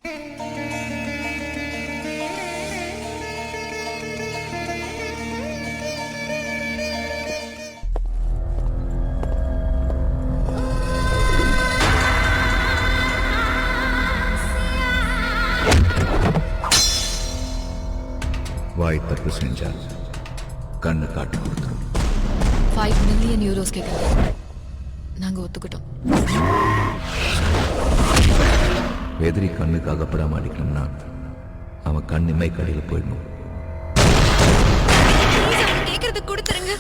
வாய் தப்பு செஞ்சா கண்ணு காட்டி கொடுத்துரும். 5 மில்லியன் யூரோஸ் கேட்கல, நாங்க ஒத்துக்கிட்டோம். எதிரி கண்ணுக்கு அகப்படாம அடிக்கணும்னா அவன் கண் இமை கடையில் போயிடணும். கேக்குறது கொடுத்துருங்க,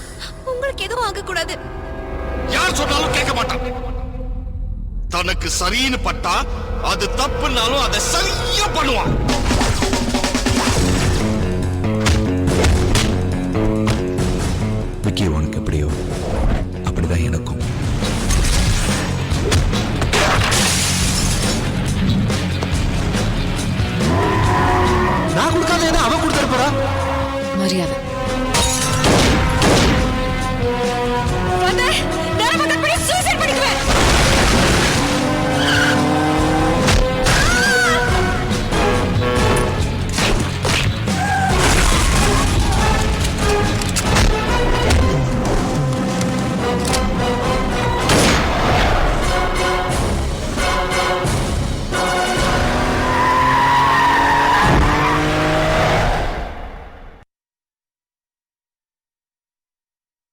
உங்களுக்கு எதுவும் ஆக கூடாது. யார் சொன்னாலும் கேட்க மாட்டான். தனக்கு சரின்னு பட்டா அது தப்புனாலும் அதை சரியா பண்ணுவான். விக்கி உனக்கு எப்படியோ அப்படிதான் எனக்கும். நான் கொடுக்காத அவன் கொடுத்துருப்பா. மரியாதை